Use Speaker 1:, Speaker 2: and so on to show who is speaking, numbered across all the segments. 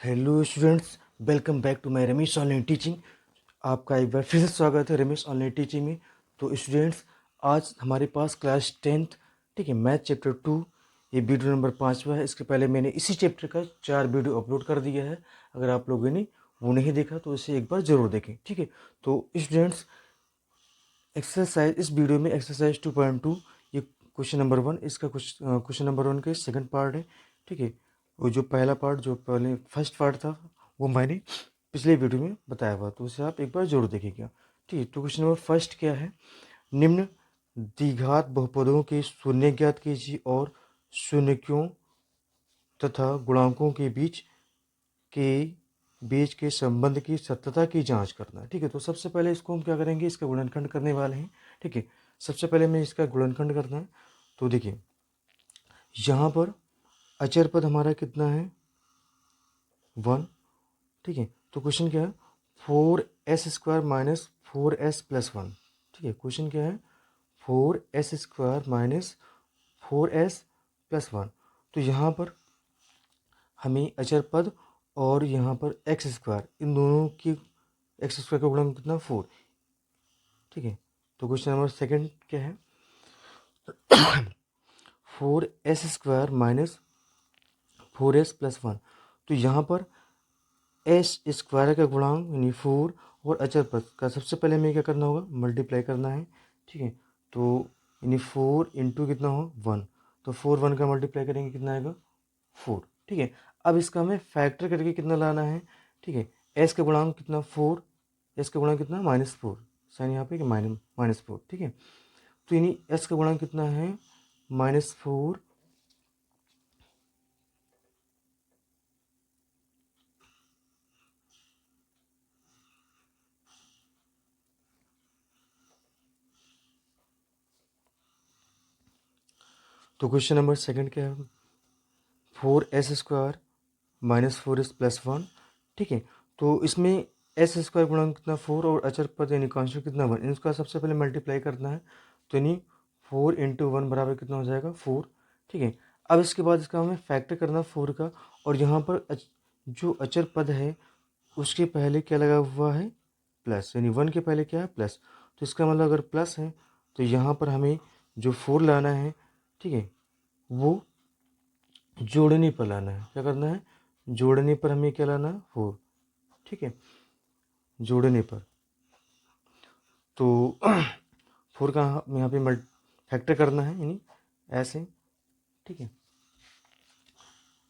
Speaker 1: Hello students, welcome back to my Ramesh online teaching. आपका एक बार फिर से स्वागत है रमेश ऑनलाइन टीचिंग में। तो स्टूडेंट्स, आज हमारे पास क्लास 10th, ठीक है, मैथ चैप्टर 2, ये वीडियो नंबर 5वां है। इसके पहले मैंने इसी चैप्टर का 4 वीडियो अपलोड कर दिया है। अगर आप लोगों ने वो नहीं देखा तो इसे एक बार ज़रूर देखें, ठीक है। तो स्टूडेंट्स, एक्सरसाइज इस वीडियो में एक्सरसाइज 2.2, ये क्वेश्चन नंबर 1, इसका क्वेश्चन नंबर 1 का सेकंड पार्ट है, ठीक है। वो जो पहला पार्ट, जो पहले फर्स्ट पार्ट था, वो मैंने पिछले वीडियो में बताया हुआ, तो उसे आप एक बार जरूर देखिएगा, ठीक है। तो क्वेश्चन नंबर फर्स्ट क्या है? निम्न द्विघात बहुपदों के शून्य ज्ञात कीजिए और शून्यकों तथा गुणांकों के बीच के संबंध की सत्यता की जांच करना, ठीक है। तो सबसे पहले इसको हम क्या करेंगे, इसका गुणनखंड करने वाले हैं, ठीक है। सबसे पहले हमें इसका गुणनखंड करना है। तो देखिए, यहाँ पर अचर पद हमारा कितना है? 1, ठीक है। तो क्वेश्चन क्या है? 4s² माइनस 4s+1, ठीक है। क्वेश्चन क्या है? 4s² minus 4s+1। तो यहाँ पर हमें अचर पद और यहाँ पर x², इन दोनों की x² का गुणन कितना? 4, ठीक है। तो क्वेश्चन नंबर सेकंड क्या है? 4s² minus 4s+1। तो यहाँ पर s² का गुणांक यानी 4 और अचर पद का सबसे पहले हमें क्या करना होगा? मल्टीप्लाई करना है, ठीक है। तो यानी 4 इंटू कितना हो? 1। तो 4 1 का मल्टीप्लाई करेंगे, कितना आएगा? 4, ठीक है। अब इसका हमें फैक्टर करके कितना लाना है, ठीक है। एस का गुणांक कितना? 4, एस का गुणांक कितना? -4, साइन यहाँ पे कि -4, ठीक है। तो यानी एस का गुणांक कितना है? -4। तो क्वेश्चन नंबर सेकंड क्या है? 4s² माइनस 4s+1, ठीक है। तो इसमें s² गुणांक कितना? 4 और अचर पद यानी कांस्टेंट कितना? 1। इसका सबसे पहले मल्टीप्लाई करना है, तो यानी 4 इंटू 1 बराबर कितना हो जाएगा? 4, ठीक है। अब इसके बाद इसका हमें फैक्टर करना 4 का, और यहाँ पर जो अचर पद है उसके पहले क्या लगा हुआ है? प्लस, यानी 1 के पहले क्या है? प्लस। तो इसका मतलब अगर प्लस है तो यहाँ पर हमें जो 4 लाना है, ठीक है, वो जोड़ने पर लाना है। क्या करना है? जोड़ने पर हमें क्या लाना है? 4, ठीक है, जोड़ने पर। तो 4 का यहाँ पे फैक्टर करना है, यानी ऐसे, ठीक है।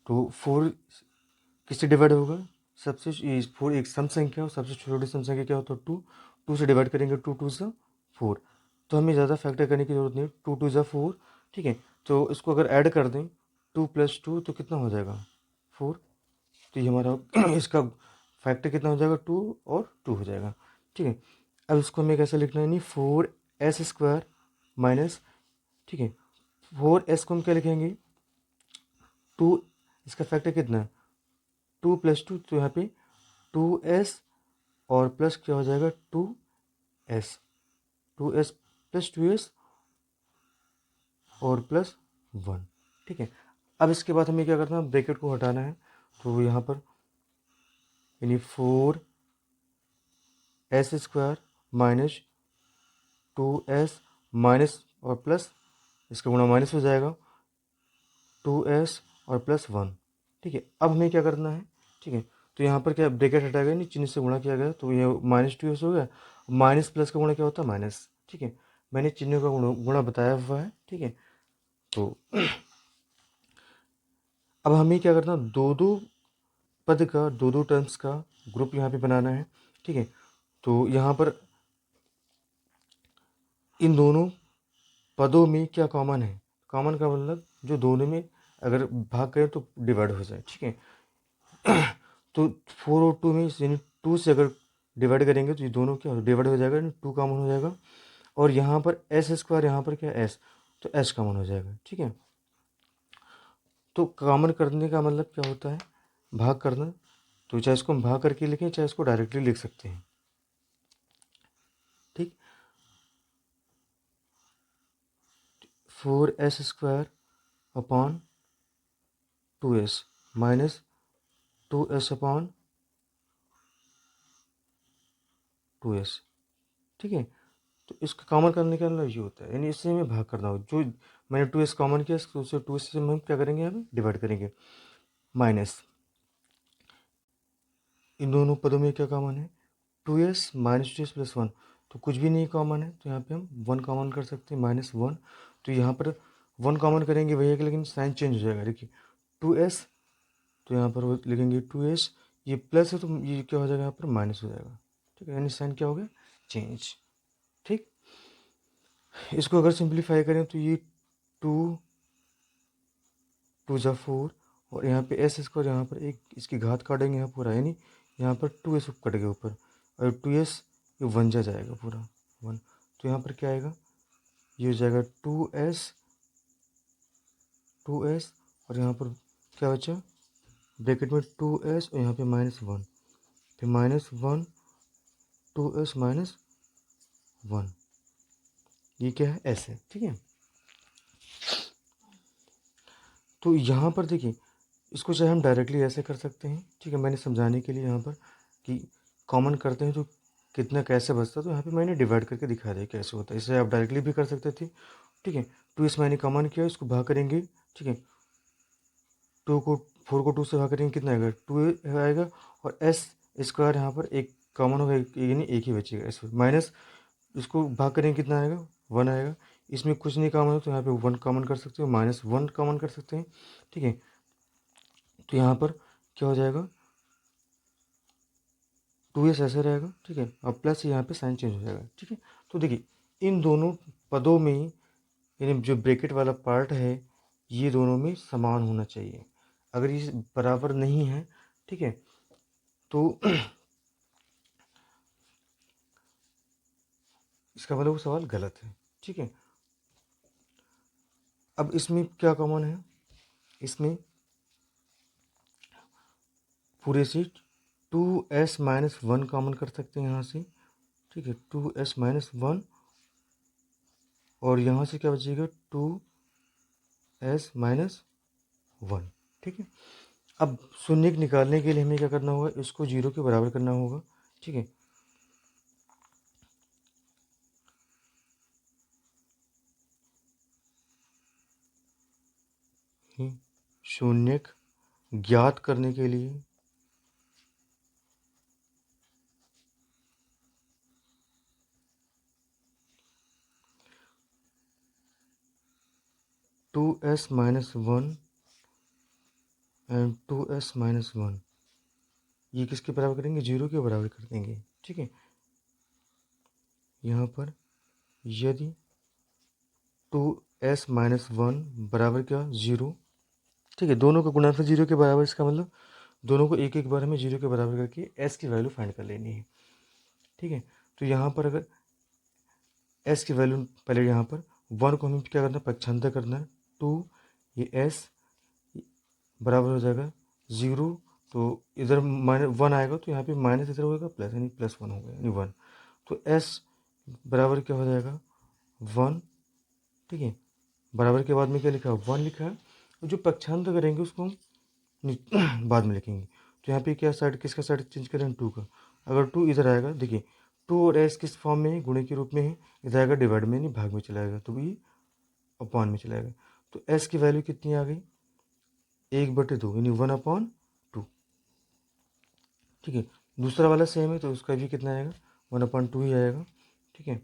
Speaker 1: तो 4 किससे डिवाइड होगा? सबसे 4 एक सम संख्या, और सबसे छोटी सम संख्या क्या होता है? 2। 2 से डिवाइड करेंगे, 2 2 सा 4। तो हमें ज़्यादा फैक्टर करने की जरूरत नहीं, 2 2 सा 4, ठीक है। तो इसको अगर ऐड कर दें, 2 + 2 तो कितना हो जाएगा? 4। तो ये हमारा इसका फैक्टर कितना हो जाएगा? 2 और 2 हो जाएगा, ठीक है। अब इसको हमें कैसे लिखना है? नहीं, 4s² माइनस, ठीक है, 4s को हम क्या लिखेंगे? 2, इसका फैक्टर कितना है? 2 + 2, तो यहाँ पे 2s और प्लस क्या हो जाएगा? 2s, 2s + 2s और +1, ठीक है। अब इसके बाद हमें क्या करना है? ब्रैकेट को हटाना है। तो यहाँ पर यानी 4s² माइनस 2s माइनस और प्लस, इसका गुणा माइनस हो जाएगा, 2s और +1, ठीक है। अब हमें क्या करना है, ठीक है। तो यहाँ पर क्या ब्रैकेट हटाया गया, नहीं, चिन्ह से गुणा किया गया, तो ये -2s हो गया। माइनस प्लस का गुणा क्या होता है? माइनस, ठीक है। मैंने चिन्ह का गुणा बताया हुआ है, ठीक है। तो अब हमें क्या करना? दो दो पद का, दो दो टर्म्स का ग्रुप यहाँ पे बनाना है, ठीक है। तो यहाँ पर इन दोनों पदों में क्या कॉमन है? कॉमन का मतलब जो दोनों में अगर भाग करें तो डिवाइड हो जाए, ठीक है। तो 4 और 2 में यानी 2 से अगर डिवाइड करेंगे तो ये दोनों क्या डिवाइड हो जाएगा, 2 कॉमन हो जाएगा। और यहाँ पर s², यहाँ पर क्या s, तो s कॉमन हो जाएगा, ठीक है। तो कॉमन करने का मतलब क्या होता है? भाग करना। तो चाहे इसको हम भाग करके लिखें, चाहे इसको डायरेक्टली लिख सकते हैं, ठीक। 4s² upon 2s minus 2s/2s, ठीक है। तो इसका कॉमन करने का मतलब ये होता है, यानी इससे हमें भाग करना हो, जो मैंने 2s कॉमन किया इसको, उसे 2s से हम क्या करेंगे, यहाँ पे डिवाइड करेंगे, माइनस इन दोनों पदों में क्या कॉमन है, 2s माइनस 2s प्लस 1, तो कुछ भी नहीं कॉमन है, तो यहाँ पे हम 1 कॉमन कर सकते हैं, -1। तो यहाँ पर 1 कॉमन करेंगे वही है कि, लेकिन साइन चेंज हो जाएगा, देखिए 2s, तो यहाँ पर वो लिखेंगे 2s, ये प्लस है तो ये क्या हो जाएगा, यहाँ पर माइनस हो जाएगा, ठीक है, यानी साइन क्या हो गया, चेंज, ठीक। इसको अगर सिंप्लीफाई करें तो ये 2 × 4, और यहाँ पे s² यहाँ पर एक इसकी घात काटेंगे यहाँ पूरा, यानी यहाँ पर 2s कट गया ऊपर, और 2s ये 1 जा जाएगा पूरा 1, तो यहाँ पर क्या आएगा, ये हो जाएगा 2s, और यहाँ पर क्या बचा, ब्रैकेट में 2s और यहाँ पे -1, फिर -1, 2s -1, ये क्या है, s है, ठीक है। तो यहाँ पर देखिए, इसको चाहे हम डायरेक्टली ऐसे कर सकते हैं, ठीक है, मैंने समझाने के लिए यहाँ पर कि कॉमन करते हैं तो कितना कैसे बचता है, तो यहाँ पे मैंने डिवाइड करके दिखा दिया कैसे होता है, इसे आप डायरेक्टली भी कर सकते थे, ठीक है। 2s मैंने कॉमन किया, इसको भाग करेंगे, ठीक है, 4 को 2 से भाग करेंगे, कितना आएगा, 2 आएगा, और s² यहाँ पर एक कॉमन होगा, यानी एक ही बचेगा, s माइनस, इसको भाग करेंगे कितना आएगा, 1 आएगा, इसमें कुछ नहीं कॉमन हो तो यहाँ पे 1 कॉमन कर सकते हो, -1 कॉमन कर सकते हैं, ठीक है। तो यहाँ पर क्या हो जाएगा, 2s ऐसे रहेगा, ठीक है, और प्लस यहाँ पे साइन चेंज हो जाएगा, ठीक है। तो देखिए, इन दोनों पदों में, यानी जो ब्रैकेट वाला पार्ट है, ये दोनों में समान होना चाहिए, अगर ये बराबर नहीं है, ठीक है, तो इसका मतलब वो सवाल गलत है, ठीक है। अब इसमें क्या कॉमन है, इसमें पूरे से 2s -1 कॉमन कर सकते हैं यहाँ से, ठीक है, 2s -1, और यहाँ से क्या बचेगा, 2s -1, ठीक है। अब शून्य निकालने के लिए हमें क्या करना होगा, इसको 0 के बराबर करना होगा, ठीक है। शून्य ज्ञात करने के लिए 2s -1 एंड 2s -1, ये किसके बराबर करेंगे, 0 के बराबर कर देंगे, ठीक है। यहाँ पर यदि 2s -1 बराबर क्या, 0, ठीक है, दोनों का गुणनफल 0 के बराबर, इसका मतलब दोनों को एक एक बार हमें 0 के बराबर करके s की वैल्यू फाइंड कर लेनी है, ठीक है। तो यहाँ पर अगर s की वैल्यू, पहले यहाँ पर 1 को हमें क्या करना है, पक्षांतर करना है, 2, ये s बराबर हो जाएगा 0, तो इधर -1 आएगा, तो यहाँ पे माइनस इधर होगा प्लस, यानी +1 होगा, यानी 1, तो s बराबर क्या हो जाएगा, 1, ठीक है। बराबर के बाद में क्या लिखा है, 1 लिखा है, और जो पक्षांतर करेंगे उसको हम बाद में लिखेंगे। तो यहाँ पे क्या साइड, किसका साइड चेंज करें, 2 का, अगर 2 इधर आएगा, देखिए 2 और s किस फॉर्म में है, गुणे के रूप में है, इधर आएगा डिवाइड में, नहीं भाग में चला जाएगा, तो ये अपॉन में चला जाएगा, तो s की वैल्यू कितनी आ गई, 1/2, यानी 1/2, ठीक है। दूसरा वाला सेम है, तो उसका भी कितना आएगा, 1/2 ही आएगा, ठीक है।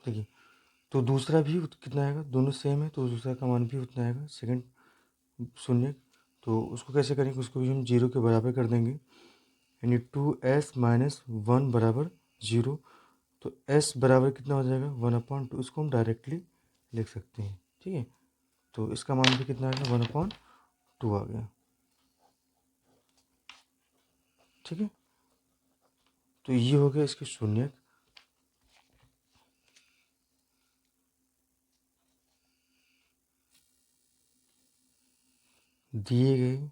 Speaker 1: देखिए, तो दूसरा भी कितना आएगा, दोनों सेम है तो दूसरा का मान भी उतना आएगा, सेकंड शून्य। तो उसको कैसे करेंगे, उसको भी हम 0 के बराबर कर देंगे, यानी 2s माइनस 1 बराबर 0। तो s बराबर कितना हो जाएगा, 1/2। इसको हम डायरेक्टली लिख सकते हैं, ठीक है। तो इसका मान भी कितना आएगा, 1/2 आ गया, ठीक है। तो ये हो गया इसके शून्य। दिए गए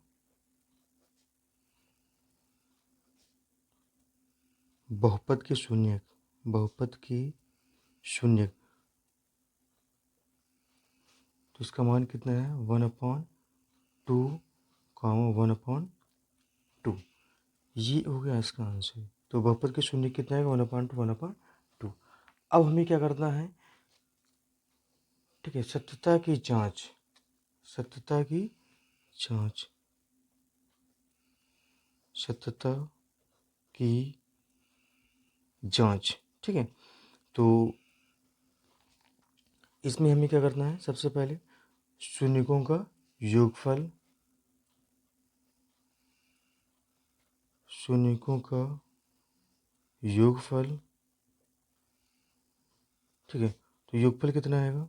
Speaker 1: बहुपद के शून्य, बहुपद की शून्य, तो इसका मान कितना है, 1/2 कामा 1/2। ये हो गया इसका आंसर। तो बहुपद के शून्य कितना है, 1/2 1/2। अब हमें क्या करना है, ठीक है, सत्यता की जांच, सत्यता की जांच, सत्यता की जांच, ठीक है। तो इसमें हमें क्या करना है, सबसे पहले शून्यकों का योगफल, शून्यकों का योगफल, ठीक है। तो योगफल कितना आएगा,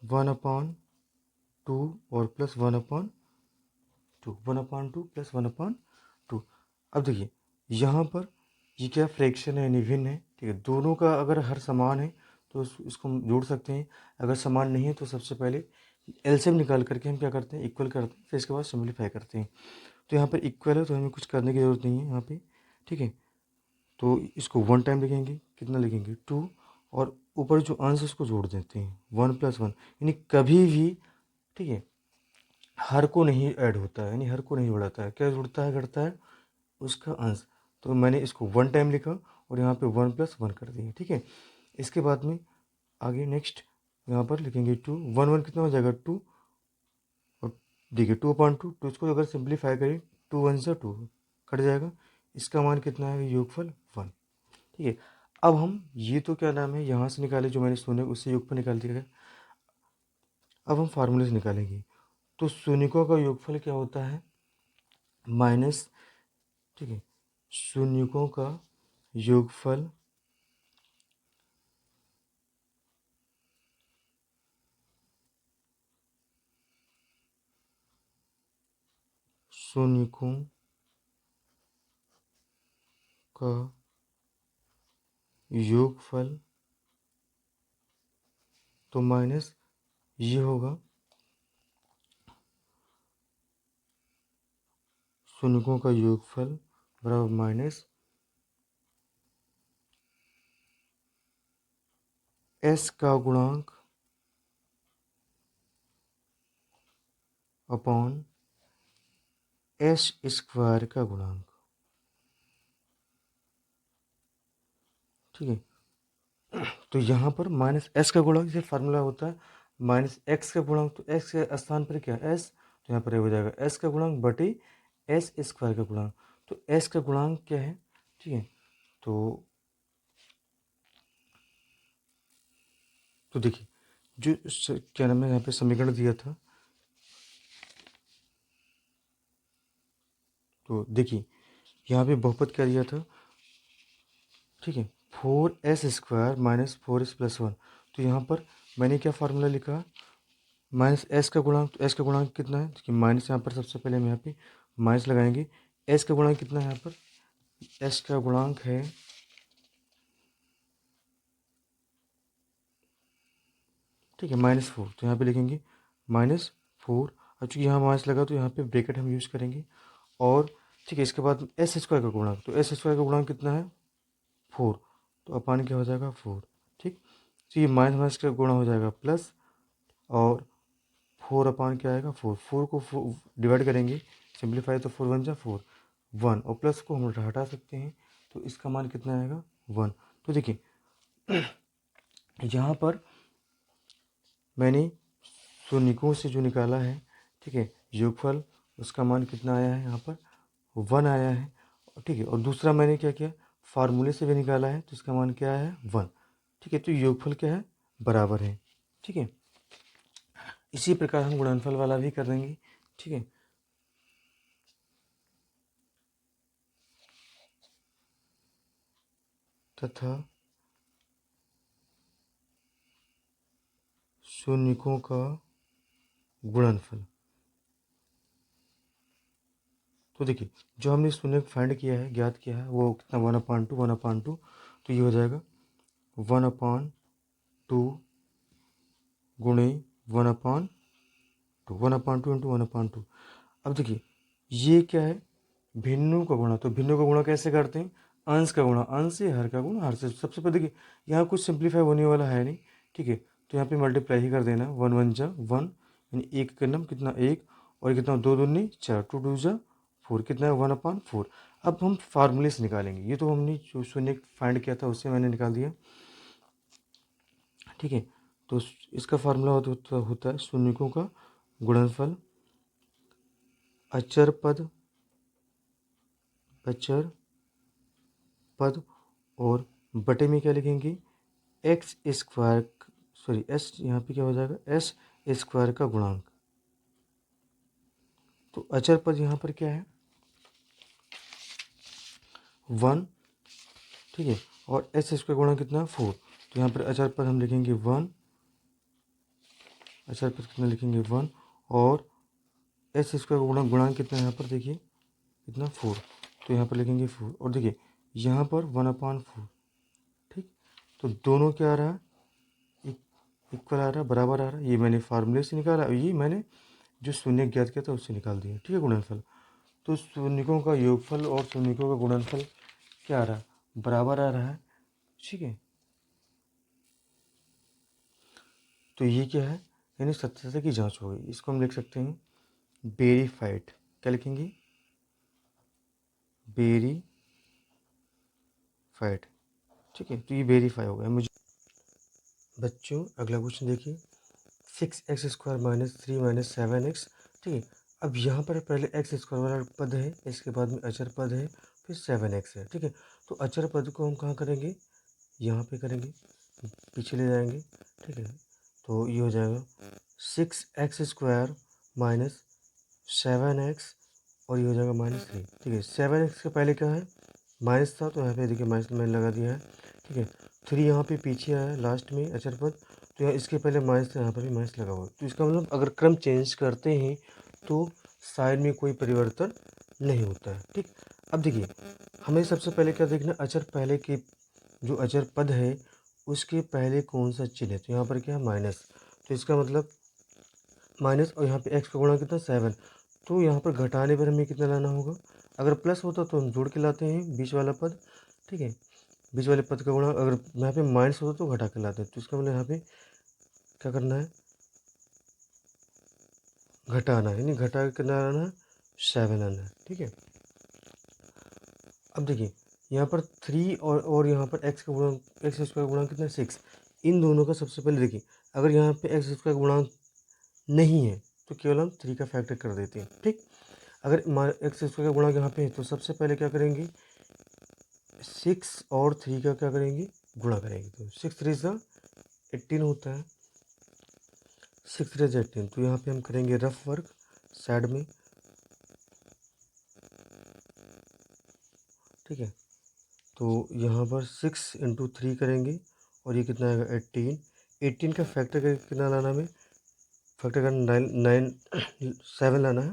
Speaker 1: 1/2 और प्लस 1/2, 1/2 प्लस 1/2। अब देखिए यहाँ पर ये क्या फ्रैक्शन है यानी भिन्न है, ठीक है। दोनों का अगर हर समान है तो इसको हम जोड़ सकते हैं, अगर समान नहीं है तो सबसे पहले एलसीएम निकाल करके हम क्या करते हैं, इक्वल करते हैं, फिर इसके बाद सिम्प्लीफाई करते हैं। तो यहाँ पर इक्वल है तो हमें कुछ करने की ज़रूरत नहीं है यहाँ पे, ठीक है। तो इसको 1 टाइम लिखेंगे, कितना लिखेंगे, 2, और ऊपर जो अंश है उसको जोड़ देते हैं, 1 + 1, यानी कभी भी, ठीक है, हर को नहीं ऐड होता है, यानी हर को नहीं जोड़ाता है, क्या जुड़ता है, घटता है उसका अंश। तो मैंने इसको 1 टाइम लिखा और यहाँ पे 1 + 1 कर दिए, ठीक है। इसके बाद में आगे नेक्स्ट यहाँ पर लिखेंगे 2, 1 1 कितना हो जाएगा, 2, और देखिए 2/2, तो इसको अगर सिंप्लीफाई करें, 2 1 से 2 कट जाएगा, इसका मान कितना है, योगफल 1, ठीक है। अब हम ये तो क्या नाम है यहाँ से निकाले, जो मैंने शून्य उससे योगफल निकाल दिया है। अब हम फार्मूले से निकालेंगे, तो शून्यकों का योगफल क्या होता है, माइनस, ठीक है, शून्यकों का योगफल शून्यकों का योगफल, तो माइनस ये होगा शून्यकों का योगफल बराबर माइनस s का गुणांक अपॉन s² का गुणांक, ठीक है। तो यहाँ पर माइनस s का गुणांक, जैसे फार्मूला होता है माइनस x का गुणांक, तो x के स्थान पर क्या है, s, तो यहाँ पर हो जाएगा s का गुणांक बटे s² का गुणांक। तो s का गुणांक क्या है, ठीक है। तो देखिए जो क्या नाम है यहाँ पे समीकरण दिया था, तो देखिए यहाँ पे बहुपद क्या दिया था, ठीक है, 4s² माइनस 4s + 1। तो यहाँ पर मैंने क्या फार्मूला लिखा, माइनस s का गुणांक, तो s का गुणांक कितना है, देखिए माइनस यहाँ पर सबसे पहले हम यहाँ पे माइनस लगाएंगे, s का गुणांक कितना है यहाँ पर, s का गुणांक है, ठीक है, -4। तो यहाँ पे लिखेंगे -4, अब चूँकि यहाँ माइनस लगा तो यहाँ पे ब्रैकेट हम यूज़ करेंगे, और ठीक है, इसके बाद s² का गुणांक, तो s² का गुणांक कितना है, 4, तो अपान क्या हो जाएगा, 4, ठीक। तो ये माइनस माइनस का गुणा हो जाएगा प्लस, और 4 क्या आएगा, 4, 4 को डिवाइड करेंगे, सिंप्लीफाई, तो 4 1 जा 4, 1, और प्लस को हम हटा सकते हैं, तो इसका मान कितना आएगा, 1। तो देखिए यहाँ पर मैंने शून्यकों से जो निकाला है, ठीक है, योगफल, उसका मान कितना आया है, यहाँ पर 1 आया है, ठीक है। और दूसरा मैंने क्या किया, फार्मूले से भी निकाला है, तो इसका मान क्या है, 1, ठीक है, तो योगफल क्या है, बराबर है। ठीक है, इसी प्रकार हम गुणनफल वाला भी कर देंगे। ठीक है, तथा शून्यकों का गुणनफल। तो देखिए, जो हमने शून्य फाइंड किया है, ज्ञात किया है, वो कितना 1/2 तो ये हो जाएगा 1/2 गुणे 1/2 इंटू 1/2। अब देखिए, ये क्या है, भिन्नों का गुणा। तो भिन्नों का गुणा कैसे करते हैं, अंश का गुणा अंश से, हर का गुणा हर से। सबसे पहले देखिए, यहाँ कुछ सिंप्लीफाई होने वाला है नहीं। ठीक है, तो यहाँ पे मल्टीप्लाई ही कर देना, 1 1 जा 1, यानी एक का नाम कितना 1, और कितना 2 दूनी 4, 2 2 जा 4, कितना है 1/4। अब हम फार्मूले से निकालेंगे। ये तो हमने जो शून्य फाइंड किया था उससे मैंने निकाल दिया। ठीक है, तो इसका फार्मूला होता है शून्यकों का गुणनफल अचर पद और बटे में क्या लिखेंगे, एक्स स्क्वायर, सॉरी एस, यहाँ पे क्या हो जाएगा, एस स्क्वायर का गुणांक। तो अचर पद यहाँ पर क्या है, 1। ठीक है, और एस स्क्वायर गुणा कितना 4। तो यहाँ पर अचर पद हम लिखेंगे 1, अचर पद कितना लिखेंगे 1, और एस स्क्वायर का गुणांक कितना है यहाँ पर, देखिए कितना 4। तो यहाँ पर लिखेंगे 4, और देखिए यहाँ पर 1/4। ठीक, तो दोनों क्या आ रहा है, इक्वल आ रहा है, बराबर आ रहा है। ये मैंने फार्मूले से निकाला, ये मैंने जो शून्य ज्ञात किया था उससे निकाल दिया। ठीक है, गुणनफल। तो शून्यकों का योगफल और शून्यकों का गुणनफल क्या आ रहा है, बराबर आ रहा है। ठीक है, तो ये क्या है, यानी सत्यता की जांच हो गई। इसको हम लिख सकते हैं वेरीफाइड। क्या लिखेंगे, वेरीफाइड। ठीक है, तो ये वेरीफाई हो गया मुझे। बच्चों अगला क्वेश्चन देखिए, 6x² - 3 - 7x। ठीक है, अब यहाँ पर पहले एक्स स्क्वायर वाला पद है, इसके बाद में अचर पद है, फिर 7x है। ठीक है, तो अचर पद को हम कहाँ करेंगे, यहाँ पे करेंगे, पीछे ले जाएंगे। ठीक है, तो ये हो जाएगा 6x² - 7x, और ये हो जाएगा -3। ठीक है, 7x के पहले क्या है, माइनस था, तो यहाँ पे देखिए माइनस मैंने लगा दिया है। ठीक है, 3 यहाँ पे पीछे आया लास्ट में अचर पद, तो यहाँ इसके पहले माइनस था, यहाँ पर भी माइनस लगा हुआ। तो इसका मतलब अगर क्रम चेंज करते हैं तो साइड में कोई परिवर्तन नहीं होता है। ठीक, अब देखिए हमें सबसे पहले क्या देखना, अचर पहले के जो अचर पद है उसके पहले कौन सा चिन्ह है। तो यहाँ पर क्या है, माइनस। तो इसका मतलब माइनस, और यहाँ पे एक्स का गुणा कितना 7। तो यहाँ पर घटाने पर हमें कितना लाना होगा, अगर प्लस होता तो हम जोड़ के लाते हैं बीच वाला पद। ठीक है, बीच वाले पद का गुणा, अगर यहाँ पे माइनस होता तो घटा के लाते हैं। तो इसका मतलब यहाँ पे क्या करना है, घटाना है, यानी घटा के कितना आना है, 7 आना है। ठीक है, अब देखिए यहाँ पर 3 और यहाँ पर एक्स का गुणांक, एक्स स्क्वायर गुणांक कितना 6। इन दोनों का सबसे पहले देखिए, अगर यहाँ पे एक्स स्क्वायर गुणांक नहीं है तो केवल हम 3 का फैक्टर कर देते हैं। ठीक, अगर एक्स स्क्वायर का गुणांक यहाँ पे है तो सबसे पहले क्या करेंगे, 6 और 3 का क्या करेंगे, गुणा करेंगे। तो 6 3 सा 18 होता है, 6 3 सा 18। तो यहाँ पे हम करेंगे रफ वर्क साइड में। ठीक है, तो यहाँ पर 6 × 3 करेंगे, और ये कितना आएगा 18। 18 का फैक्टर करके कितना लाना हमें, फैक्टर करना 7 लाना है।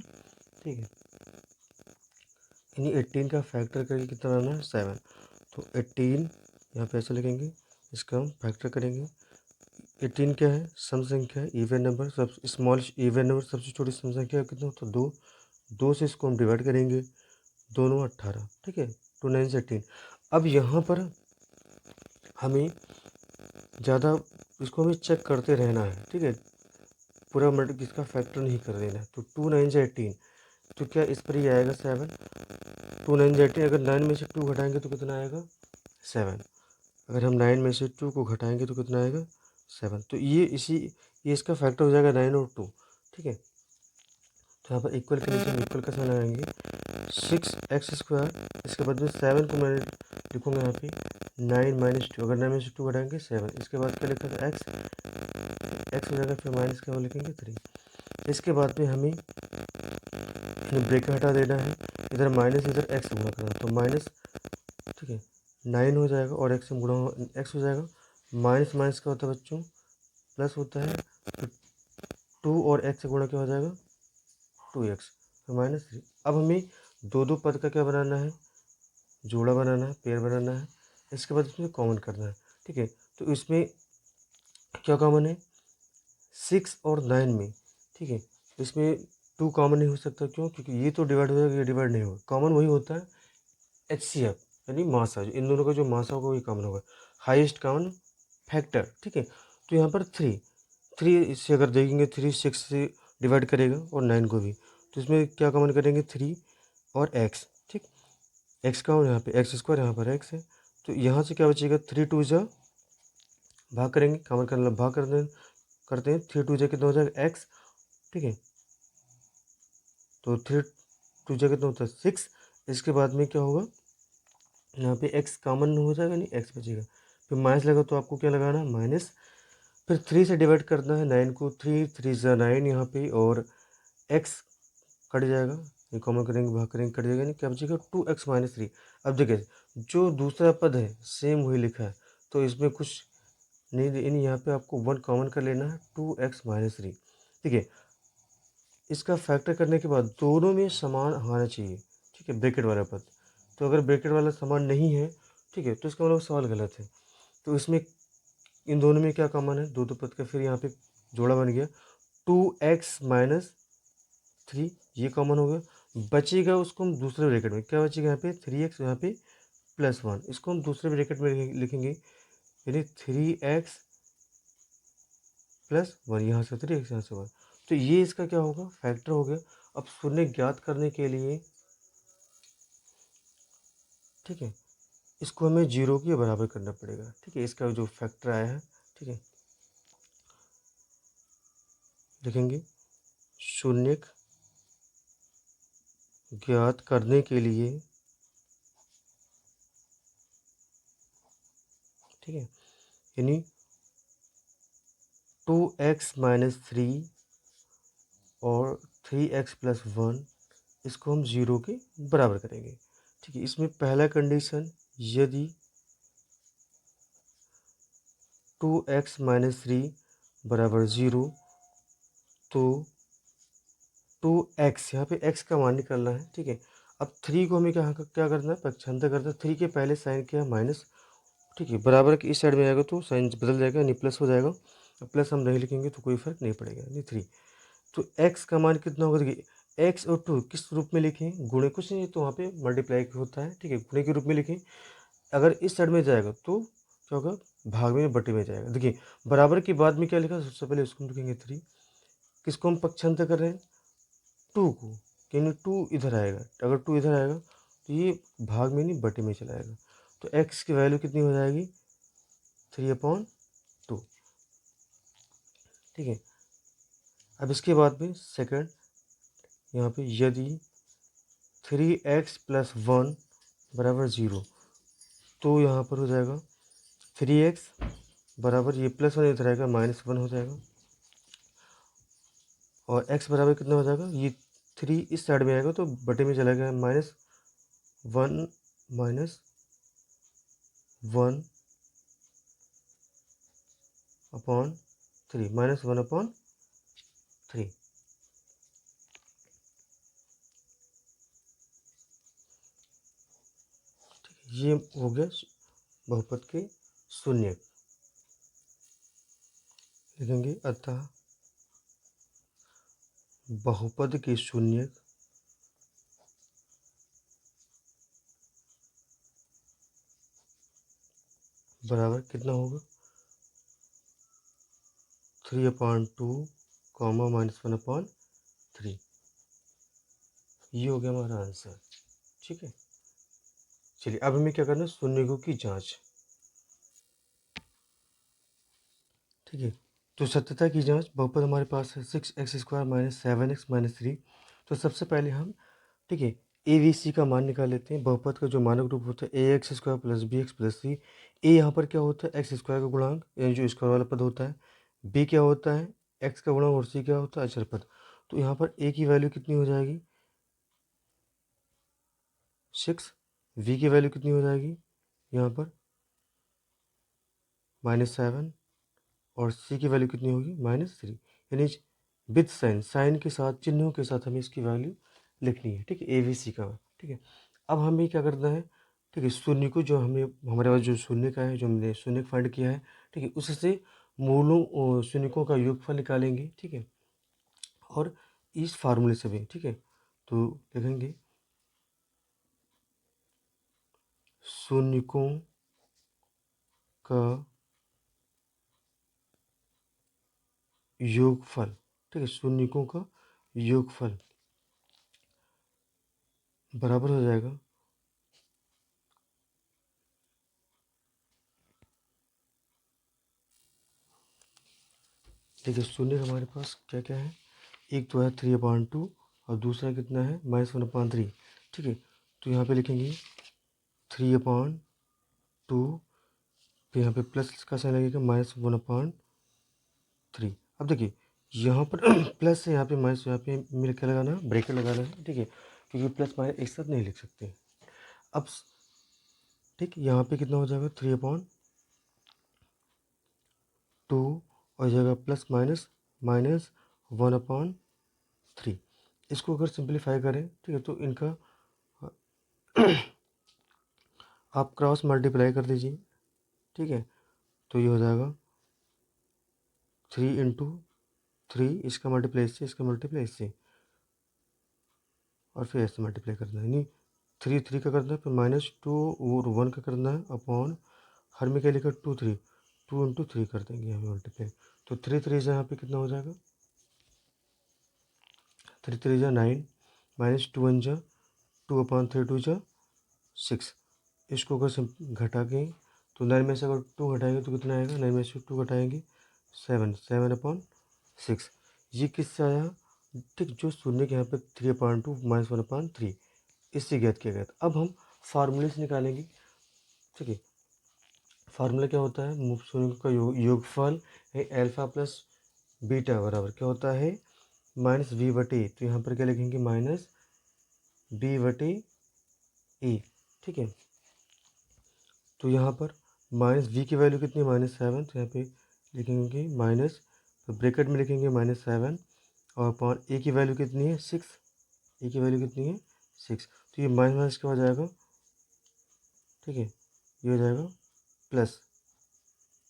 Speaker 1: ठीक है, यानी 18 का फैक्टर करके कितना लाना है 7। तो 18 यहाँ पे ऐसे लिखेंगे, इसका हम फैक्टर करेंगे। 18 क्या है, सम संख्या है, इवन नंबर, सब स्मॉल इवन नंबर, सबसे छोटी सम संख्या है कितना होता है 2। 2 से इसको हम डिवाइड करेंगे, 2 9 18। ठीक है, 2 9 से 18। अब यहाँ पर हमें ज़्यादा इसको हमें चेक करते रहना है। ठीक है, पूरा मल्टी इसका फैक्टर नहीं कर देना है। तो 2 9 से 18, तो क्या इस पर ही आएगा 7। 2 9 से 18, अगर 9 में से 2 घटाएंगे तो कितना आएगा 7। अगर हम 9 में से 2 को घटाएंगे तो कितना आएगा 7। तो ये इसका फैक्टर हो जाएगा 9 और 2। ठीक है, तो यहाँ पर इक्वल के नीचे हम इक्वल का साइन लगाएंगे, 6x², इसके बाद में 7 को मैं लिखूँगा यहाँ पे 9 माइनस 2, अगर 9 में से 2 घटाएंगे 7, इसके बाद क्या लिखा था एक्स, एक्स हो जाएगा, फिर माइनस क्या लिखेंगे 3। इसके बाद में हमें ब्रेक हटा देना है, इधर माइनस इधर एक्स गुणा करना, तो माइनस, ठीक है, 9 हो जाएगा और एक्स गुणा एक्स हो जाएगा, माइनस माइनस क्या होता है बच्चों, प्लस होता है, तो 2 और एक्स से गुणा क्या हो जाएगा 2x, तो माइनस 3। अब हमें दो दो पद का क्या बनाना है, जोड़ा बनाना है, पेयर बनाना है, इसके बाद इसमें कॉमन करना है, ठीक है। तो इसमें क्या कॉमन है 6 और 9 में, ठीक है, इसमें 2 कॉमन नहीं हो सकता, क्यों, क्योंकि ये तो डिवाइड हो जाएगा, ये डिवाइड नहीं होगा, कॉमन वही होता है HCF यानी मासा, इन दोनों का जो मासा होगा वही कॉमन होगा, हाईएस्ट कॉमन फैक्टर, ठीक है। तो यहाँ पर 3 से अगर देखेंगे 3 6 से डिवाइड करेगा और 9 को भी, तो इसमें क्या कॉमन करेंगे 3 और x, ठीक, x का और यहाँ पे एक्स स्क्वायर, यहाँ पर x है, तो यहाँ से क्या बचेगा 3 2 जा भाग करेंगे, कॉमन करना भाग करते हैं 3 2 जा कितना हो जाएगा x, ठीक है, तो 3 2 जा कितना होता है 6, इसके बाद में क्या होगा यहाँ पे x कॉमन हो जाएगा, नहीं x बचेगा, फिर माइनस लगा तो आपको क्या लगाना माइनस, फिर 3 से डिवाइड करना है 9 को, 3 3 जा 9 यहाँ पे, और x कट जाएगा, ये कॉमन करेंगे भाग करेंगे कट जाएगा, नहीं क्या बचेगा 2x माइनस 3। अब देखिए जो दूसरा पद है सेम वही लिखा है, तो इसमें कुछ नहीं, यहाँ पे आपको 1 कॉमन कर लेना है 2x माइनस 3, ठीक है। इसका फैक्टर करने के बाद दोनों में समान आना चाहिए, ठीक है, ब्रैकेट वाला पद, तो अगर ब्रैकेट वाला समान नहीं है, ठीक है, तो इसका मतलब सवाल गलत है। तो इसमें इन दोनों में क्या कॉमन है, दो पद का, फिर यहाँ पे जोड़ा बन गया 2x माइनस 3, ये कॉमन हो गया, बचेगा उसको हम दूसरे ब्रैकेट में, क्या बचेगा यहाँ पे 3x, यहाँ पे +1, इसको हम दूसरे ब्रैकेट में लिखेंगे, यानी 3x +1, यहाँ से 3x, यहाँ से 1, तो ये इसका क्या होगा फैक्टर हो गया। अब शून्य ज्ञात करने के लिए, ठीक है, इसको हमें 0 के बराबर करना पड़ेगा, ठीक है, इसका जो फैक्टर आया है, ठीक है, लिखेंगे शून्य ज्ञात करने के लिए, ठीक है, यानी 2x माइनस 3 और 3x +1, इसको हम 0 के बराबर करेंगे, ठीक है। इसमें पहला कंडीशन, यदि 2x माइनस 3 बराबर 0, तो 2x, यहाँ पे x का मान निकालना है, ठीक है। अब 3 को हमें क्या करना है, पक्षांतर करना है, 3 के पहले साइन क्या है माइनस, ठीक है, बराबर की इस साइड में आएगा तो साइन बदल जाएगा, यानी प्लस हो जाएगा, प्लस हम नहीं लिखेंगे तो कोई फर्क नहीं पड़ेगा, यानी 3। तो x का मान कितना होगा, देखिए x और 2 किस रूप में लिखें, गुणे, कुछ नहीं तो वहाँ पे मल्टीप्लाई होता है, ठीक है, गुणे के रूप में लिखें, अगर इस साइड में जाएगा तो क्या होगा भाग में बटे में जाएगा। देखिए बराबर के बाद में क्या लिखा, सबसे पहले उसको हम लिखेंगे 3, किसको हम पक्षांतर कर रहे हैं 2 को, यानी 2 इधर आएगा, अगर 2 इधर आएगा तो ये भाग में नहीं बटे में चला आएगा, तो x की वैल्यू कितनी हो जाएगी 3/2, ठीक है। अब इसके बाद में सेकंड, यहाँ पे यदि 3x + 1 बराबर 0, तो यहाँ पर हो जाएगा 3x बराबर, ये +1 इधर आएगा -1 हो जाएगा, और x बराबर कितना हो जाएगा, ये 3 इस साइड में आएगा तो बटे में चला गया, -1 -1 अपॉन 3, -1/3, ये हो गया बहुपद के शून्य, लिखेंगे अतः बहुपद के शून्य बराबर कितना होगा 3/2 -1/3, ये हो गया हमारा आंसर, ठीक है। चलिए अब हमें क्या करना है, शून्यों की जांच, ठीक है। तो सत्यता की जांच, बहुपद हमारे पास है 6x² - 7x - 3, तो सबसे पहले हम, ठीक है, ABC का मान निकाल लेते हैं। बहुपद का जो मानक रूप होता है ax² + bx + c, ए यहाँ पर क्या होता है, एक्स स्क्वायर का गुणांक यानी जो स्क्वायर वाला पद होता है। बी क्या होता है, एक्स का गुणांक, और सी क्या होता है, अचर पद। तो यहाँ पर ए की वैल्यू कितनी हो जाएगी, 6। वी की वैल्यू कितनी हो जाएगी यहाँ पर -7, और सी की वैल्यू कितनी होगी -3। यानी विद साइन, साइन के साथ, चिन्हों के साथ हमें इसकी वैल्यू लिखनी है। ठीक है, ए बी सी का। ठीक है, अब हमें क्या करना है, ठीक है, शून्य को, जो हमने, हमारे पास जो शून्य का है, जो हमने शून्य फाइंड किया है, ठीक है, उससे मूलों शून्यकों का योगफल निकालेंगे। ठीक है, और इस फार्मूले से भी, ठीक है, तो लिखेंगे शून्यकों का योगफल। ठीक है, शून्यकों का योगफल बराबर हो जाएगा देखिए शून्य हमारे पास क्या क्या है, एक तो है 3/2 और दूसरा कितना है -1/3। ठीक है, तो यहाँ पे लिखेंगे 3/2, फिर यहाँ पे प्लस का साइन लगेगा -1/3। अब देखिए यहाँ पर प्लस है, यहाँ पे माइनस, यहाँ पे मिल के लगाना, ब्रेकेट लगाना है। ठीक है, क्योंकि प्लस माइनस एक साथ नहीं लिख सकते। अब ठीक, यहाँ पे कितना हो जाएगा 3/2 और जगह प्लस माइनस -1/3। इसको अगर सिंप्लीफाई करें, ठीक है, तो इनका आप क्रॉस मल्टीप्लाई कर दीजिए। ठीक है, तो ये हो जाएगा 3 × 3, इसका मल्टीप्लाई इससे, इसका मल्टीप्लाई इससे, और फिर ऐसे मल्टीप्लाई करना है। नहीं, 3 का करना है, फिर -2 और 1 का करना है, अपॉन हर में क्या लिखा 2 × 3 कर देंगे हमें मल्टीप्लाई। तो 3 से यहाँ पे कितना हो जाएगा, 3 9, -2 1 2/3 2 6। इसको अगर घटा के, तो 9 में से अगर 2 घटाएंगे तो कितना आएगा, 9 में से 2 घटाएंगे 7/6। ये किससे आया, ठीक, जो शून्य के यहाँ पे 3/2 -1/3, इससे ज्ञात किया गया था। अब हम फार्मूले से निकालेंगे। ठीक है, फार्मूला क्या होता है, शून्य का योगफल है अल्फा प्लस बीटा बराबर क्या होता है, -v/a। तो यहाँ पर क्या लिखेंगे, -b/a। ठीक है, तो यहाँ पर -v की वैल्यू कितनी है, -7। तो यहाँ पे लिखेंगे माइनस, तो ब्रैकेट में लिखेंगे -7, और अपॉन ए की वैल्यू कितनी है 6। ए की वैल्यू कितनी है 6। तो ये माइनस माइनस क्या हो जाएगा, ठीक है, ये हो जाएगा प्लस,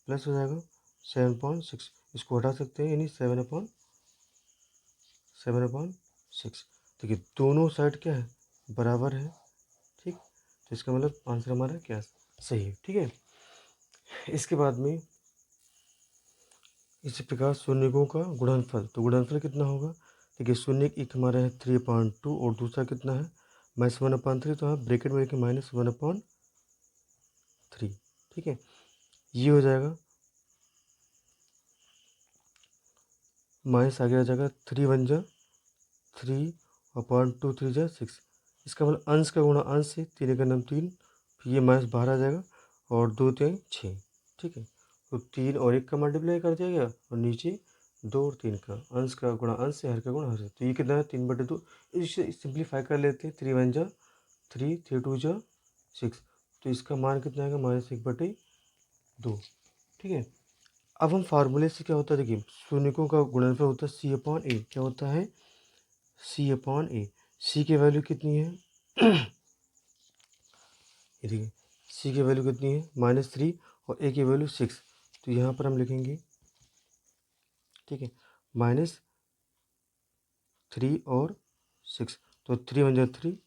Speaker 1: प्लस हो जाएगा 7/6। इसको हटा सकते हैं, यानी 7/6। देखिए दोनों साइड क्या है, बराबर है। ठीक, तो इसका मतलब आंसर हमारा क्या सही है। ठीक है, इसके बाद में इसी प्रकार शून्यकों का गुणनफल, तो गुणनफल कितना होगा, देखिए शून्य एक हमारा है 3/2 और दूसरा कितना है -1/3। तो आप ब्रैकेट में लिखें -1/3। ठीक है, ये हो जाएगा, माइनस आगे आ जाएगा 3 × 1 3/2 3 6। इसका मतलब अंश का गुणा अंश से, 3 का नाम 3, फिर ये माइनस बाहर आ जाएगा, और 2 3 6। ठीक है, तो 3 और 1 का मल्टीप्लाई कर दिया गया, और नीचे 2 और 3 का, अंश का गुणा अंश से, हर का गुणा हर से। तो ये कितना है 3/2। इसे सिंप्लीफाई कर लेते हैं, 3 1 3 3 2 6। तो इसका मान कितना आएगा, -1/2। ठीक है, अब हम फार्मूले से क्या होता है, देखिए शून्यकों का गुणनफल होता है C/A। क्या होता है, C/A। सी की वैल्यू कितनी है ये देखिए, सी की वैल्यू कितनी है -3, और ए की वैल्यू 6। तो यहाँ पर हम लिखेंगे, ठीक है, -3 और 6। तो 3 1 3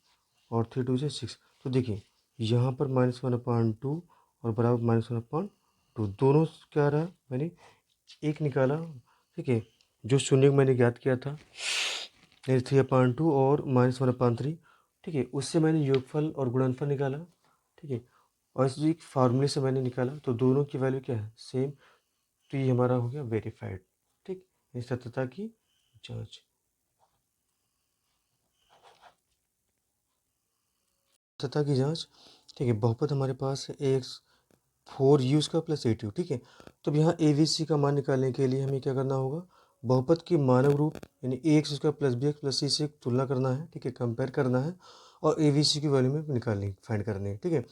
Speaker 1: और 3 2 6। तो देखिए यहाँ पर -1/2 और बराबर -1/2, दोनों क्या रहा, मैंने एक निकाला। ठीक है, जो शून्य मैंने ज्ञात किया था 3/2 और -1/3। ठीक है, उससे मैंने योगफल और गुणनफल निकाला। ठीक है, और इस एक फार्मूले से मैंने निकाला, तो दोनों की वैल्यू क्या है, सेम। तो ये हमारा हो गया वेरीफाइड। ठीक, ये सत्यता की जांच, सत्यता की जांच। ठीक है, बहुपद हमारे पास है ax 4u square plus 8u, ठीक है। तो अब यहाँ ABC का मान निकालने के लिए हमें क्या करना होगा, बहुपद के मानव रूप यानी ax square plus bx plus c से तुलना करना है, ठीक है, कंपेयर करना है और ABC की वैल्यू में निकालनी फाइंड करनी है, ठीक है।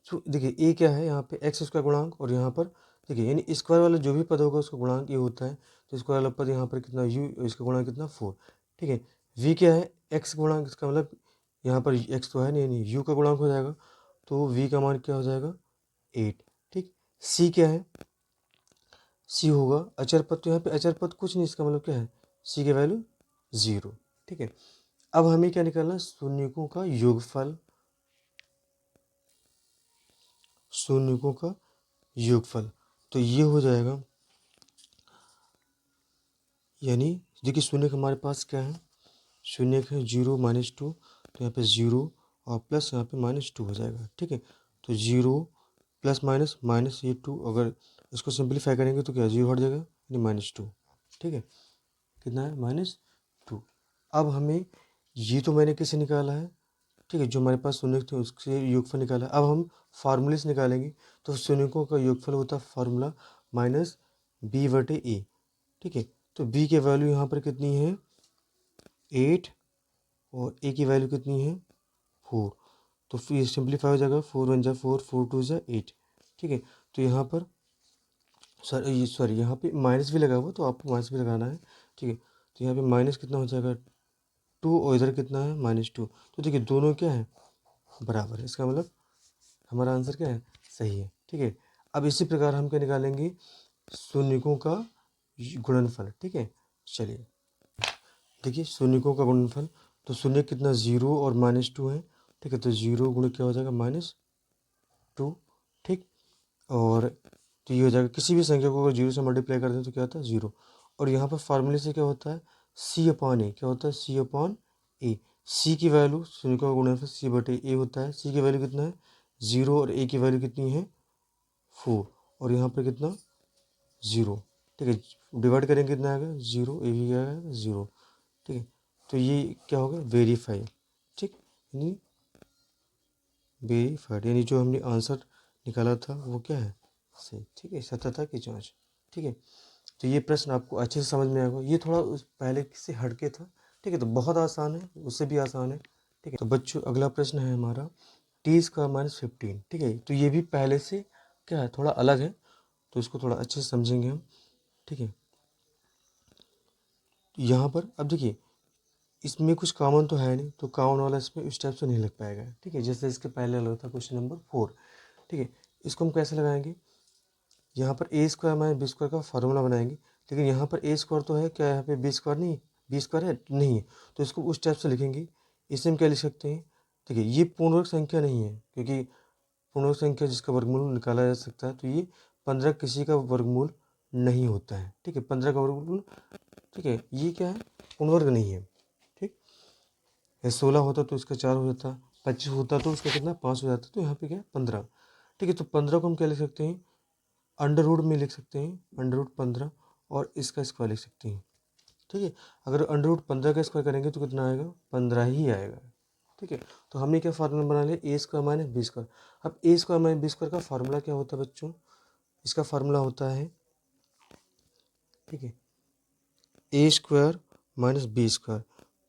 Speaker 1: तो देखिए ए क्या है यहाँ पे एक्स स्क्वायर गुणांक, और यहाँ पर देखिए यानी स्क्वायर वाला जो भी पद होगा उसका गुणांक ये होता है, तो स्क्वायर वाला पद यहाँ पर कितना यू, इसका गुणांक कितना 4, ठीक है। वी क्या है एक्स गुणांक, इसका मतलब यहाँ पर एक्स तो है नहीं, यू का गुणांक हो जाएगा, तो वी का मान क्या हो जाएगा 8, ठीक। सी क्या है, सी होगा अचर पद, तो यहाँ पे अचर पद कुछ नहीं, इसका मतलब क्या है सी की वैल्यू 0, ठीक है। अब हमें क्या निकालना है, शून्यकों का योगफल, शून्यकों का योगफल, तो ये हो जाएगा, यानी देखिए शून्य हमारे पास क्या है, शून्य है 0 -2, तो यहाँ पे 0 और प्लस यहाँ पे -2 हो जाएगा, ठीक है। तो 0 प्लस माइनस माइनस ये 2, अगर इसको सिंप्लीफाई करेंगे तो क्या 0 हट जाएगा यानी -2, ठीक है। कितना है -2। अब हमें ये तो मैंने किसे निकाला है, ठीक है, जो हमारे पास शून्य थे उससे योगफल निकाला है। अब हम फार्मूले से निकालेंगे, तो शून्यकों का योगफल होता है फार्मूला -b/a, ठीक है। तो b की वैल्यू यहाँ पर कितनी है 8 और a की वैल्यू कितनी है 4, तो फिर सिंप्लीफाई हो जाएगा 4 1 जा 4, 4 2 जा 8, ठीक है। तो यहाँ पर सॉरी यहाँ पे माइनस भी लगा हुआ, तो आपको माइनस भी लगाना है, ठीक है। तो यहाँ पे माइनस कितना हो जाएगा 2, और इधर कितना है -2, तो देखिए दोनों क्या है बराबर है, इसका मतलब हमारा आंसर क्या है सही है, ठीक है। अब इसी प्रकार हम क्या निकालेंगे, शून्यकों का गुणनफल, ठीक है। चलिए देखिए शून्यकों का गुणनफल, तो शून्य कितना 0 और -2 है, ठीक है। तो 0 गुण क्या हो जाएगा -2, ठीक। और तो ये हो जाएगा, किसी भी संख्या को अगर 0 से मल्टीप्लाई करते हैं तो क्या होता है 0, और यहाँ पर फार्मूले से क्या होता है c/a, क्या होता है c/a, c की वैल्यू शून्यकों का गुणनफल c/a होता है। c की वैल्यू कितना है 0 और a की वैल्यू कितनी है 4, और यहाँ पर कितना 0, ठीक है। डिवाइड करेंगे कितना आएगा 0, a भी क्या आएगा 0, ठीक है। तो ये क्या होगा वेरीफाई, ठीक, यानी वेरीफाइड, यानी जो हमने आंसर निकाला था वो क्या है सही, ठीक है, सत्यता की जांच, ठीक है। तो ये प्रश्न आपको अच्छे से समझ में आएगा, ये थोड़ा उस पहले से हटके था, ठीक है, तो बहुत आसान है, उससे भी आसान है, ठीक है। तो बच्चों अगला प्रश्न है हमारा t² - 15, ठीक है। तो ये भी पहले से क्या है थोड़ा अलग है, तो इसको थोड़ा अच्छे से समझेंगे हम, ठीक है। यहाँ पर अब देखिए इसमें कुछ कॉमन तो है नहीं, तो कॉमन वाला इसमें इस टाइप से नहीं लग पाएगा, ठीक है, जैसे इसके पहले लगा था क्वेश्चन नंबर 4, ठीक है। इसको हम कैसे लगाएंगे, यहाँ पर a² - b² का फार्मूला बनाएंगे, लेकिन यहाँ पर a² तो है क्या, यहाँ पे b² नहीं, b² है नहीं है, तो इसको उस टाइप से लिखेंगे। इसे हम क्या लिख सकते हैं, देखिए ये पूर्णांक संख्या नहीं है, क्योंकि पूर्णांक संख्या जिसका वर्गमूल निकाला जा सकता है, तो ये 15 किसी का वर्गमूल नहीं होता है, ठीक है, 15 का वर्गमूल, ठीक है, ये क्या है पूर्णवर्ग नहीं है, ठीक। 16 होता तो इसका 4 हो जाता, 25 होता तो उसका कितना 5 हो जाता, तो यहाँ पे क्या है 15, ठीक है। तो 15 को हम क्या लिख सकते हैं अंडर रूट में लिख सकते हैं, अंडर रूट 15, और इसका स्क्वायर लिख सकते हैं, ठीक है। अगर अंडर रूट 15 का स्क्वायर करेंगे तो कितना आएगा 15 ही आएगा, ठीक है। तो हमने क्या फार्मूला बना लिया a² - b²। अब a² - b² का फार्मूला क्या होता है बच्चों, इसका फार्मूला होता है, ठीक है, a² - b²।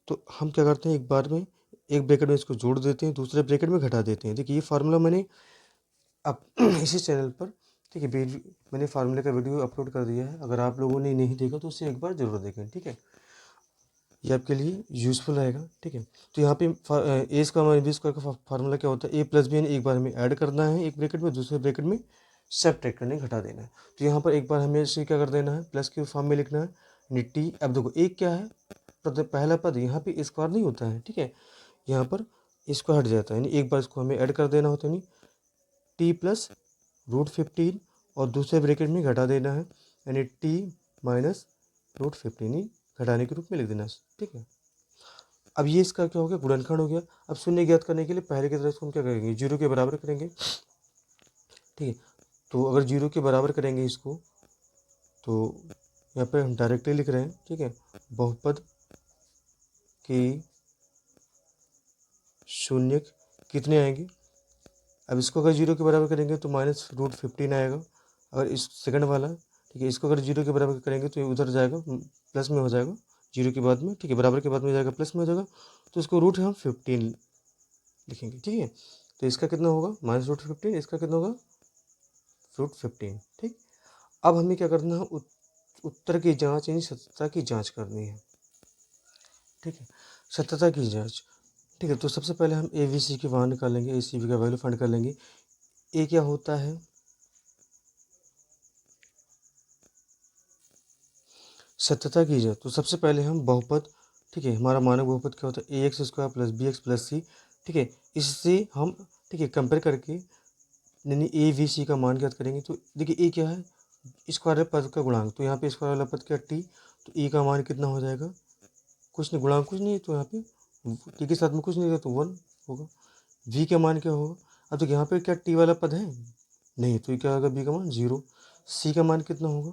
Speaker 1: तो हम क्या करते हैं एक बार में एक ब्रैकेट में इसको जोड़ देते हैं, दूसरे ब्रैकेट में घटा देते हैं। देखिए ये फार्मूला मैंने अब इसी चैनल पर, ठीक है, मैंने फार्मूले का वीडियो अपलोड कर दिया है, अगर आप लोगों ने नहीं देखा तो उसे एक बार जरूर देखें, ठीक है, ये आपके लिए यूज़फुल रहेगा, ठीक है। तो यहाँ पे a² - b² का फार्मूला क्या होता है, a + b एक बार हमें ऐड करना है एक ब्रैकेट में, दूसरे ब्रैकेट में सब्ट्रैक्ट करने घटा देना है। तो यहाँ पर एक बार हमें इसे क्या कर देना है प्लस के फॉर्म में लिखना है निट्टी। अब देखो एक क्या है पहला पद, यहाँ पे स्क्वायर नहीं होता है, ठीक है, यहाँ पर इसको हट जाता है, यानी एक बार इसको हमें ऐड कर देना होता है, यानी t + √15 और दूसरे ब्रैकेट में घटा देना है, यानी t - √15 घटाने के रूप में लिख देना, ठीक है। अब ये इसका क्या हो गया गुणनखंड हो गया। अब शून्य ज्ञात करने के लिए पहले की तरह इसको हम क्या करेंगे 0 के बराबर करेंगे, ठीक है। तो अगर 0 के बराबर करेंगे इसको, तो यहाँ पे हम डायरेक्टली लिख रहे हैं, ठीक है, बहुपद के शून्य कितने आएंगे अब इसको अगर 0 के बराबर करेंगे तो -√15 आएगा। अगर इस सेकंड वाला, ठीक है, इसको अगर 0 के बराबर करेंगे तो ये उधर जाएगा, प्लस में हो जाएगा 0 के बाद में, ठीक है, बराबर के बाद में जाएगा प्लस में हो जाएगा, तो इसको रूट हम 15 लिखेंगे, ठीक है। तो इसका कितना होगा -√15, इसका कितना होगा √15, ठीक। अब हमें क्या करना है, उत्तर की जांच यानी सत्यता की जांच करनी है, ठीक है, सत्यता की जांच, ठीक है। तो सबसे पहले हम ए बी सी की मान निकालेंगे, ए सी बी का वैल्यू फाइंड कर लेंगे। ए क्या होता है, सत्यता की जांच। तो सबसे पहले हम बहुपद, ठीक है, हमारा मानक बहुपद क्या होता है, a x square plus b x plus c, ठीक है, इससे हम, ठीक है, कंपेयर करके यानी ए बी सी का मान ज्ञात करेंगे। तो देखिए ए क्या है, स्क्वायर पद का गुणांक, तो यहाँ पे स्क्वायर वाला पद क्या टी, तो ए का मान कितना हो जाएगा, कुछ नहीं, गुणांक कुछ नहीं, तो यहाँ पे टी के साथ में कुछ नहीं है तो 1 होगा। वी का मान क्या होगा, अब तो यहाँ पे क्या टी वाला पद है नहीं, तो ये क्या होगा, बी का मान 0। सी का मान कितना होगा,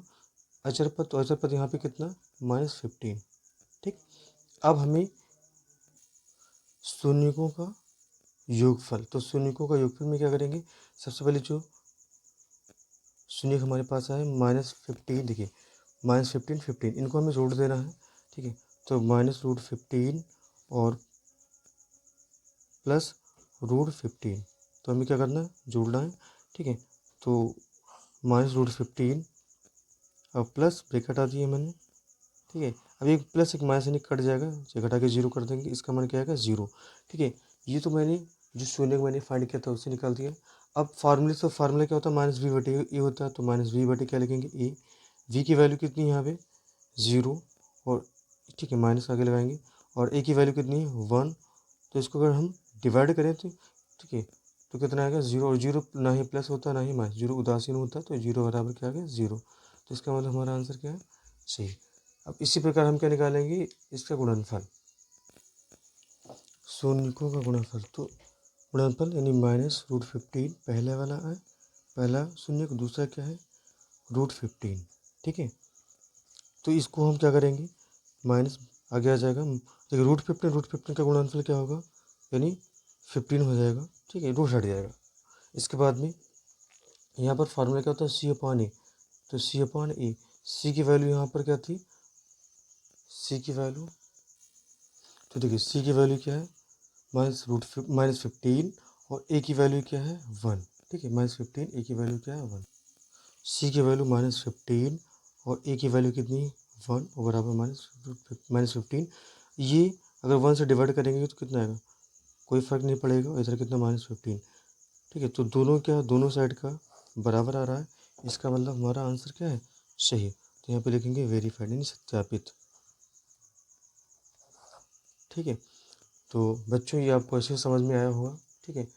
Speaker 1: अचर पद, तो अचर पद यहाँ पे कितना -15, ठीक। अब हमें शून्यकों का योगफल, तो शून्यकों का योगफल में क्या करेंगे, सबसे पहले जो शून्य हमारे पास आए -15, देखिए -15 इनको हमें जोड़ देना है, ठीक है। तो -√15 और +√15, तो हमें क्या करना है, जोड़ना है, ठीक है। तो -√15 और प्लस ब्रेक हटा दिए मैंने, ठीक है। अब एक प्लस एक माइनस यानी कट जाएगा, जो घटा के 0 कर देंगे, इसका मान क्या आएगा 0, ठीक है। ये तो मैंने जो शून्य को मैंने फाइंड किया था उससे निकाल दिया। अब फार्मूला क्या होता है, -v/a होता है, तो -v/, क्या लिखेंगे, ए। v की वैल्यू कितनी है यहाँ पे 0, और ठीक है माइनस आगे लगाएंगे, और a की वैल्यू कितनी है 1, तो इसको अगर हम डिवाइड करें तो, ठीक है, तो कितना आएगा 0, और 0 ना ही प्लस होता है ना ही माइनस, 0 उदासीन होता है, तो 0 बराबर क्या आ गया 0, तो इसका मतलब हमारा आंसर क्या है, सही। अब इसी प्रकार हम क्या निकालेंगे, इसका गुणनफल, शून्यकों का गुणनफल, तो गुणनफल यानी -√15 पहले वाला है, पहला शून्य, दूसरा क्या है √15, ठीक है। तो इसको हम क्या करेंगे, माइनस आगे आ जाएगा, देखिए √15 का गुणनफल क्या होगा, यानी 15 हो जाएगा, ठीक है, रूट हट जाएगा। इसके बाद में यहाँ पर फार्मूला क्या होता है, C/A, तो C/A, सी की वैल्यू यहाँ पर क्या थी, सी की वैल्यू, तो देखिए सी की वैल्यू क्या है -15, और ए की वैल्यू क्या है 1, ठीक है, -15, ए की वैल्यू क्या है 1, सी की वैल्यू -15 और ए की वैल्यू कितनी 1, और बराबर -15। ये अगर 1 से डिवाइड करेंगे तो कितना आएगा, कोई फ़र्क नहीं पड़ेगा, इधर कितना -15, ठीक है। तो दोनों क्या, दोनों साइड का बराबर आ रहा है, इसका मतलब हमारा आंसर क्या है, सही। तो यहाँ पे लिखेंगे वेरीफाइड यानी सत्यापित, ठीक है। तो बच्चों ये आपको अच्छे से समझ में आया होगा, ठीक है।